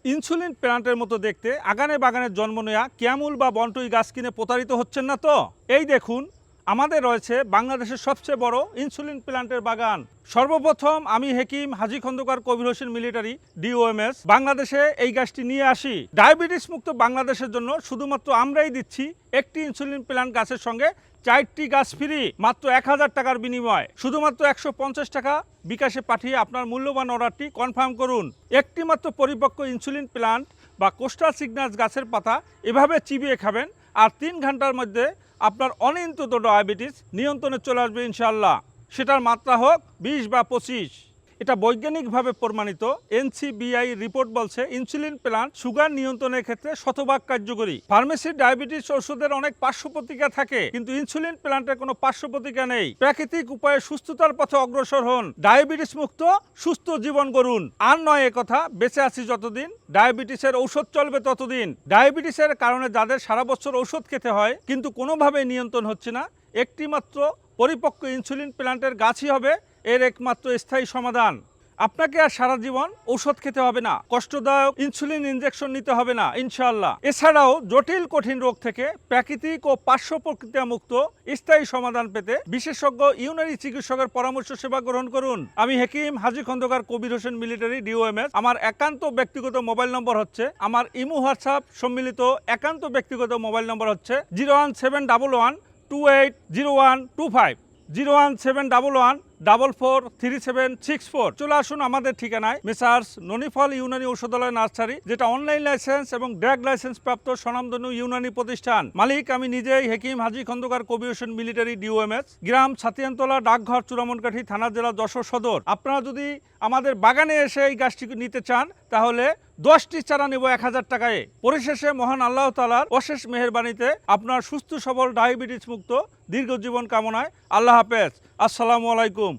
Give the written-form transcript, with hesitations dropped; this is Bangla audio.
ইনসুলিন প্ল্যান্টের মতো দেখতে আগানে বাগানে জন্ম নেয়া ক্যামুল বা বন্টুই গাছ কিনে প্রতারিত হচ্ছেন না তো? এই দেখুন, আমাদের রয়েছে বাংলাদেশের সবচেয়ে বড় ইনসুলিন প্ল্যান্টের বাগান। সর্বপ্রথম আমি হেকিম হাজী খন্দকার কবির হোসেন মিলিটারি DOMS বাংলাদেশে এই গাছটি নিয়ে আসি। ডায়াবেটিস মুক্ত বাংলাদেশের জন্য শুধুমাত্র আমরাই দিচ্ছি একটি ইনসুলিন প্ল্যান্ট গাছের সঙ্গে 4টি গাছ ফ্রি, মাত্র 1000 টাকার বিনিময়। শুধুমাত্র 150 টাকা বিকাশে পাঠিয়ে আপনার মূল্যবান অর্ডারটি কনফার্ম করুন। একটি মাত্র পরিপক্ক ইনসুলিন প্ল্যান্ট বা কোস্টাল সিগনাস গাছের পাতা এভাবে চিবিয়ে খাবেন, আর 3 ঘন্টার মধ্যে আপনার অনিয়ন্ত্রিত ডায়াবেটিস নিয়ন্ত্রণে চলে আসবে ইনশাআল্লাহ। সেটার মাত্রা হোক 20 বা 25। এটা বৈজ্ঞানিকভাবে প্রমাণিত। NCBI রিপোর্ট বলছে ইনসুলিন প্ল্যান্ট সুগার নিয়ন্ত্রণের ক্ষেত্রে শতভাগ কার্যকরী। ফার্মেসির ডায়াবেটিস ওষুধের অনেক পার্শ্ব প্রতিক্রিয়া থাকে, কিন্তু ইনসুলিন প্ল্যান্টের কোনো পার্শ্ব প্রতিক্রিয়া নেই। প্রাকৃতিক উপায়ে সুস্থতার পথে অগ্রসর হন, ডায়াবেটিস মুক্ত সুস্থ জীবন গড়ুন। আর নয় কথা, বেঁচে আছি যতদিন, ডায়াবেটিসের ঔষধ চলবে ততদিন। ডায়াবেটিসের কারণে যাদের সারা বছর ঔষধ খেতে হয় কিন্তু কোনোভাবেই নিয়ন্ত্রণ হচ্ছে না, একটি মাত্র পরিপক্ক ইনসুলিন প্ল্যান্টের গাছই হবে এর একমাত্র স্থায়ী সমাধান। আপনাকে আর সারা জীবন ঔষধ খেতে হবে না, কষ্টদায়ক ইনসুলিন ইনজেকশন নিতে হবে না ইনশাআল্লাহ। এছাড়াও জটিল কঠিন রোগ থেকে প্রাকৃতিক ও পার্শ্ব প্রতিক্রিয়া মুক্ত স্থায়ী সমাধান পেতে বিশেষজ্ঞ ইউনানি চিকিৎসকের পরামর্শ সেবা গ্রহণ করুন। আমি হেকিম হাজী খন্দকার কবির হোসেন মিলিটারি DOMS। আমার একান্ত ব্যক্তিগত মোবাইল নম্বর হচ্ছে, আমার ইমো হোয়াটসঅ্যাপ সম্মিলিত একান্ত ব্যক্তিগত মোবাইল নম্বর হচ্ছে 01711 280125, 01711443764। চলে আসুন আমাদের ঠিকানায়, মেসার্স ননিফল ইউনানি ঔষধালয় নার্সারি, যেটা অনলাইন লাইসেন্স এবং ড্রাগ লাইসেন্স প্রাপ্ত স্বনামধন্য ইউনানি প্রতিষ্ঠান। মালিক আমি নিজেই হেকিম হাজী খন্দকার কবির হোসেন মিলিটারি DOMS। গ্রাম ছাতিয়ানতলা, ডাকঘর চূড়ামনকাঠি, থানা জেলা যশোর সদর। আপনারা যদি আমাদের বাগানে এসে এই গাছটি নিতে চান তাহলে 10টি চারা নেব 1000 টাকায়। পরিশেষে মহান আল্লাহ তাআলার অশেষ মেহেরবানিতে আপনার সুস্থ সবল ডায়াবেটিস মুক্ত দীর্ঘ জীবন কামনায় আল্লাহ হাফেজ। আসসালামু আলাইকুম।